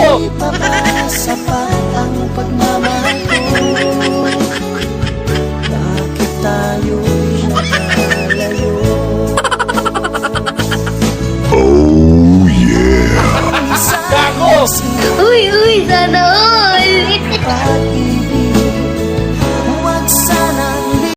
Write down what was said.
Hindi pa ba sapat ang pagmamahal ko? Bakit tayo'y nagkalayo? Oh yeah. Gago! Uy, sana